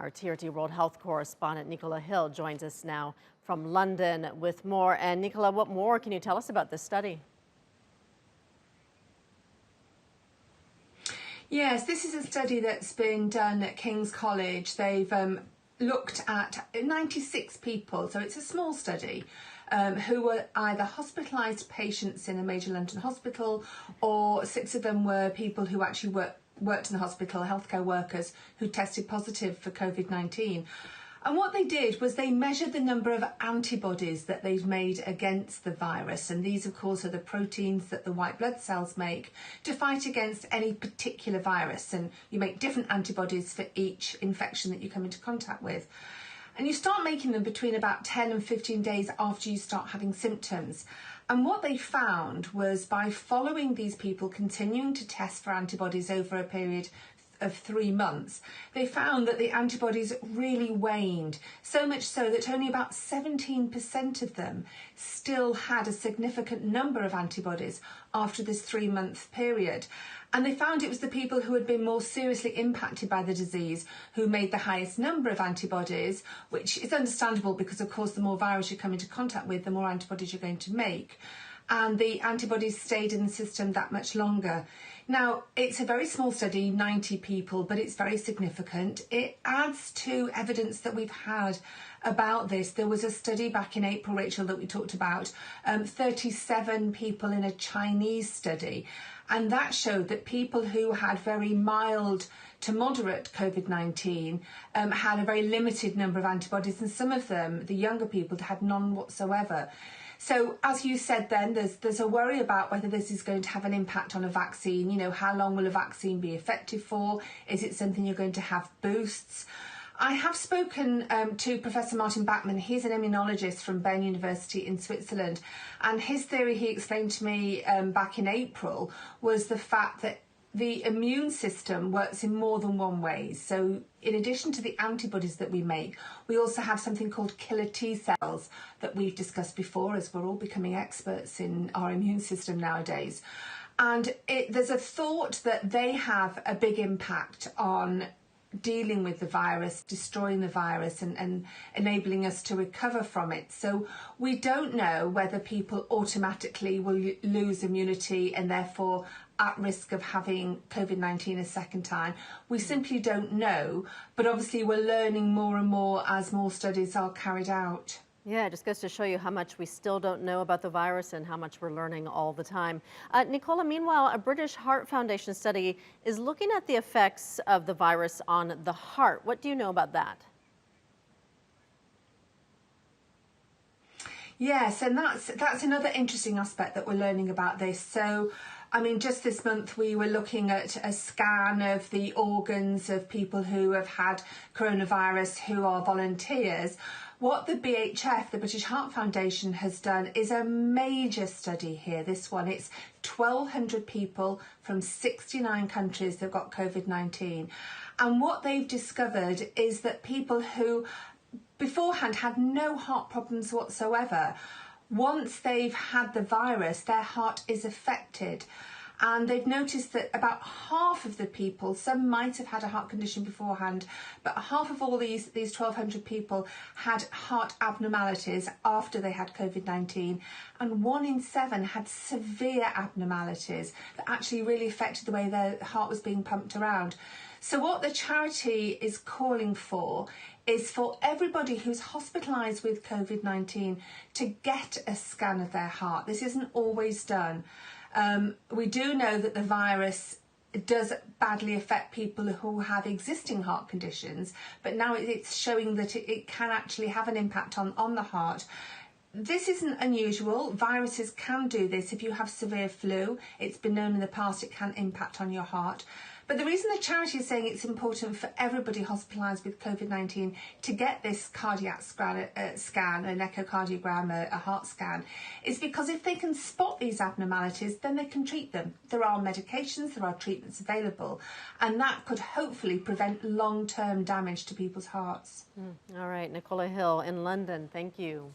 Our TRT World Health correspondent Nicola Hill joins us now from London with more. And Nicola, what more can you tell us about this study? Yes, this is a study that's been done at King's College. They've looked at 96 people, so it's a small study, who were either hospitalised patients in a major London hospital, or 6 of them were people who actually worked in the hospital, healthcare workers who tested positive for COVID-19. And what they did was they measured the number of antibodies that they've made against the virus. And these, of course, are the proteins that the white blood cells make to fight against any particular virus. And you make different antibodies for each infection that you come into contact with. And you start making them between about 10 and 15 days after you start having symptoms. And what they found was by following these people, continuing to test for antibodies over a period of 3 months, they found that the antibodies really waned, so much so that only about 17% of them still had a significant number of antibodies after this 3-month period. And they found it was the people who had been more seriously impacted by the disease who made the highest number of antibodies, which is understandable because, of course, the more virus you come into contact with, the more antibodies you're going to make. And the antibodies stayed in the system that much longer. Now, it's a very small study, 90 people, but it's very significant. It adds to evidence that we've had about this. There was a study back in April, Rachel, that we talked about, 37 people in a Chinese study. And that showed that people who had very mild to moderate COVID-19 had a very limited number of antibodies, and some of them, the younger people, had none whatsoever. So, as you said then, there's a worry about whether this is going to have an impact on a vaccine. You know, how long will a vaccine be effective for? Is it something you're going to have boosts? I have spoken to Professor Martin Bachmann. He's an immunologist from Bern University in Switzerland. And his theory, he explained to me back in April, was the fact that the immune system works in more than one way. So in addition to the antibodies that we make, we also have something called killer T cells that we've discussed before, as we're all becoming experts in our immune system nowadays. And there's a thought that they have a big impact on dealing with the virus, destroying the virus and enabling us to recover from it. So we don't know whether people automatically will lose immunity and therefore at risk of having COVID-19 a second time. We simply don't know, but obviously we're learning more and more as more studies are carried out. Yeah, it just goes to show you how much we still don't know about the virus and how much we're learning all the time. Nicola, meanwhile, a British Heart Foundation study is looking at the effects of the virus on the heart. What do you know about that? Yes, and that's another interesting aspect that we're learning about this. So, I mean, just this month we were looking at a scan of the organs of people who have had coronavirus who are volunteers. What the BHF, the British Heart Foundation, has done is a major study here. This one, it's 1,200 people from 69 countries that have got COVID-19. And what they've discovered is that people who beforehand had no heart problems whatsoever, once they've had the virus, their heart is affected. And they've noticed that about half of the people, some might have had a heart condition beforehand, but half of all these 1,200 people had heart abnormalities after they had COVID-19, and 1 in 7 had severe abnormalities that actually really affected the way their heart was being pumped around. So what the charity is calling for is for everybody who's hospitalised with COVID-19 to get a scan of their heart. This isn't always done. We do know that the virus does badly affect people who have existing heart conditions, but now it's showing that it can actually have an impact on the heart. This isn't unusual. Viruses can do this. If you have severe flu, it's been known in the past it can impact on your heart. But the reason the charity is saying it's important for everybody hospitalised with COVID-19 to get this cardiac scan, an echocardiogram, a heart scan, is because if they can spot these abnormalities, then they can treat them. There are medications, there are treatments available, and that could hopefully prevent long-term damage to people's hearts. All right, Nicola Hill in London, thank you.